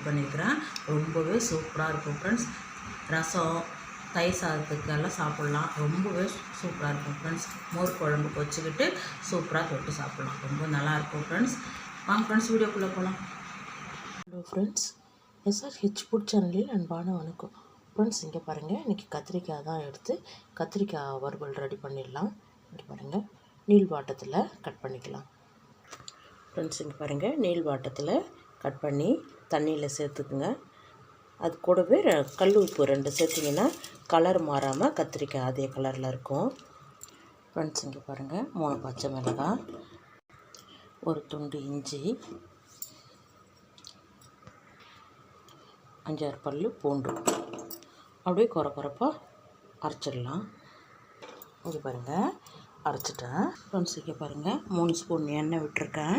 பண்ணியிருக்கிறேன். ரொம்பவே சூப்பராக இருக்கும் ஃப்ரெண்ட்ஸ். ரசம் தயிர் சாதத்துக்கெல்லாம் சாப்பிட்லாம். ரொம்பவே சூப்பராக இருக்கும் ஃப்ரெண்ட்ஸ். மோர் குழம்புக்கு வச்சுக்கிட்டு சூப்பராக தொட்டு சாப்பிட்லாம். ரொம்ப நல்லாயிருக்கும் ஃப்ரெண்ட்ஸ். வாங்க ஃப்ரெண்ட்ஸ், வீடியோக்குள்ளே போகலாம். ஹலோ ஃப்ரெண்ட்ஸ், SRH ஃபுட் சேனலில் அன்பான வணக்கம் ஃப்ரெண்ட்ஸ். இங்கே பாருங்கள், இன்றைக்கி கத்திரிக்காய் தான் எடுத்து கத்திரிக்காய் வறுவல் ரெடி பண்ணிடலாம். இங்கே பாருங்கள், நீள்வாட்டத்தில் கட் பண்ணிக்கலாம் ஃப்ரெண்ட்ஸ். இங்கே பாருங்கள், நீள்வாட்டத்தில் கட் பண்ணி தண்ணியில் சேர்த்துக்குங்க. அது கூடவே கல் உப்பு 2 சேர்த்திங்கன்னா கலர் மாறாமல் கத்திரிக்காய் அதே கலரில் இருக்கும் ஃப்ரெண்ட்ஸ். இங்கே பாருங்கள், 3 பச்சை மிளகாய், ஒரு துண்டு இஞ்சி, 5-6 பல் பூண்டு அப்படியே குறப்பாக அரைச்சிடலாம். இங்கே பாருங்கள், அரைச்சிட்டேன் ஃப்ரெண்ட்ஸ். இங்கே பாருங்கள், 3 ஸ்பூன் எண்ணெய் விட்டுருக்கேன்.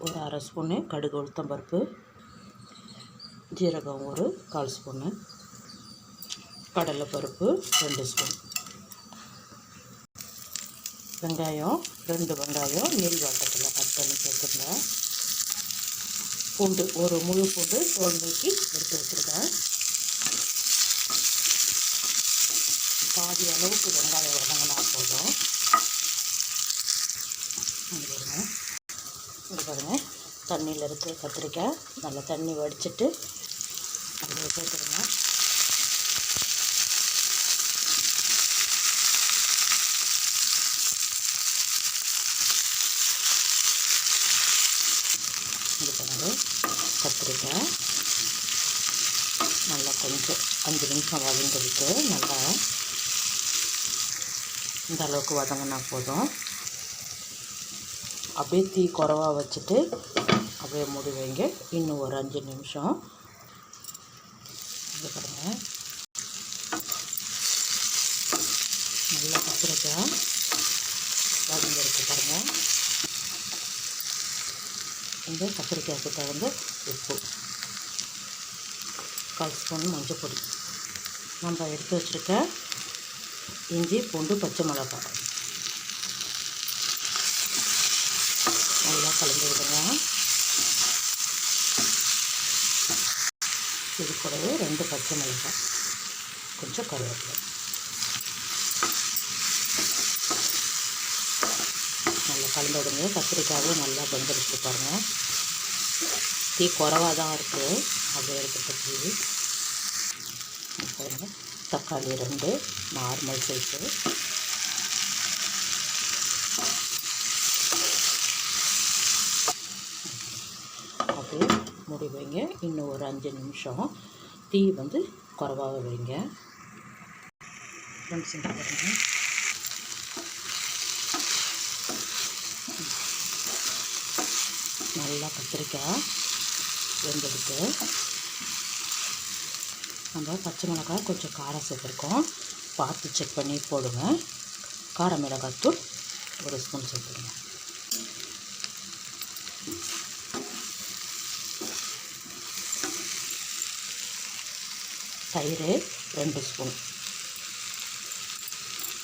ஒரு 1/2 ஸ்பூனு கடுகு உளுத்தம்பருப்பு, ஜீரகம் ஒரு 1/4 ஸ்பூனு, கடலைப்பருப்பு 2 ஸ்பூன், வெங்காயம் 2 வெங்காயம் நீள்வாட்டத்தில் கட் பண்ணி சேர்த்துருங்க. பூண்டு ஒரு முழு பூண்டு தோல் நீக்கி எடுத்து வச்சுருக்கேன். பாதி அளவுக்கு வெங்காயம் வதங்கினா போதும். இங்கே பாருங்கள், தண்ணியில் இருக்க கத்திரிக்காய் நல்லா தண்ணி வடிச்சிட்டு அப்படியே சேர்த்துருங்க. இது பாருங்கள், கத்திரிக்காய் நல்லா கொஞ்சம் 5 நிமிஷம் வதங்கிருக்கு. நல்லா இந்த அளவுக்கு வதங்கினா போதும். அப்படியே தீ குறைவாக வச்சுட்டு அப்படியே மூடி வைங்க. இன்னும் ஒரு 5 நிமிஷம். இது பாருங்கள், நல்லா கத்திரிக்காய் வதங்கிருக்கு பாருங்கள். இந்த கத்திரிக்காய்க்கு தகுந்த உப்பு, 1/4 ஸ்பூன் மஞ்சள் பொடி, நம்ம எடுத்து வச்சுருக்க இஞ்சி பூண்டு பச்சை மிளகாய் நல்லா கலந்து விடுங்க. இது கூடவே 2 பச்சை மிளகாய், கொஞ்சம் கருவேப்பிலை நல்லா கலந்து விடுங்க. கத்திரிக்காயும் நல்லா வெந்துடுச்சு பாருங்கள். தீ குறைவாக தான் இருக்குது. அப்படியே எடுத்துட்டு பாருங்கள், தக்காளி 2 நார்மல் சைஸு, அப்படியே மூடி வைங்க. இன்னும் ஒரு 5 நிமிஷம். தீ வந்து குறைவாக வைங்க ஃப்ரெண்ட்ஸ். பாருங்கள், நல்லா கத்திரிக்காய் வெந்தெடுத்து நம்ம பச்சை மிளகாய் கொஞ்சம் காரம் சேர்த்துருக்கோம். பார்த்து செக் பண்ணி போடுங்க. கார மிளகாய்த்தூள் 1 ஸ்பூன் சேர்த்துருங்க. தயிர் 2 ஸ்பூன்.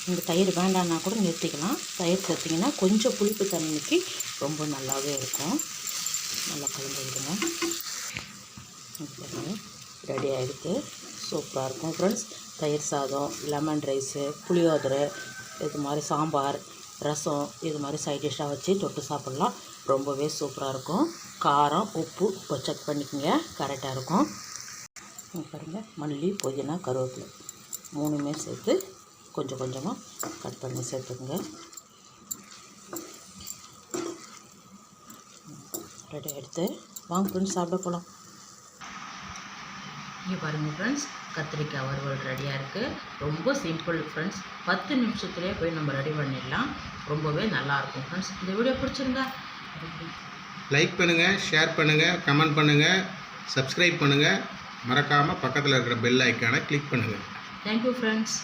இந்த தயிர் வேண்டான்னா கூட நிறுத்திக்கலாம். தயிர் சேர்த்திங்கன்னா கொஞ்சம் புளிப்பு தண்ணிக்கு ரொம்ப நல்லாவே இருக்கும். நல்லா கலந்து விடுங்க. ரெடி ஆகிடுது. சூப்பராக இருக்கும் ஃப்ரெண்ட்ஸ். தயிர் சாதம், லெமன் ரைஸு, புளியோதரை, இது மாதிரி சாம்பார், ரசம், இது மாதிரி சைட் டிஷ்ஷாக வச்சு தொட்டு சாப்பிட்லாம். ரொம்பவே சூப்பராக இருக்கும். காரம் உப்பு இப்போ செக் பண்ணிக்கோங்க, கரெக்டாக இருக்கும். பாருங்கள், மல்லி புதினா கருவேப்பிலை 3மே சேர்த்து கொஞ்சம் கொஞ்சமாக கட் பண்ணி சேர்த்துக்குங்க. ரெடி எடுத்து வாங்க ஃப்ரெண்ட்ஸ், சாப்பிட போகலாம். இங்கே பாருங்கள் ஃப்ரெண்ட்ஸ், கத்திரிக்காய் வறுவல் ரெடியாக இருக்குது. ரொம்ப சிம்பிள் ஃப்ரெண்ட்ஸ். 10 நிமிஷத்துலேயே போய் நம்ம ரெடி பண்ணிடலாம். ரொம்பவே நல்லாயிருக்கும் ஃப்ரெண்ட்ஸ். இந்த வீடியோ பிடிச்சிருந்தா லைக் பண்ணுங்கள், ஷேர் பண்ணுங்கள், கமெண்ட் பண்ணுங்கள், சப்ஸ்கிரைப் பண்ணுங்கள். மறக்காமல் பக்கத்தில் இருக்கிற பெல் ஐக்கானை கிளிக் பண்ணுங்கள். Thank you friends.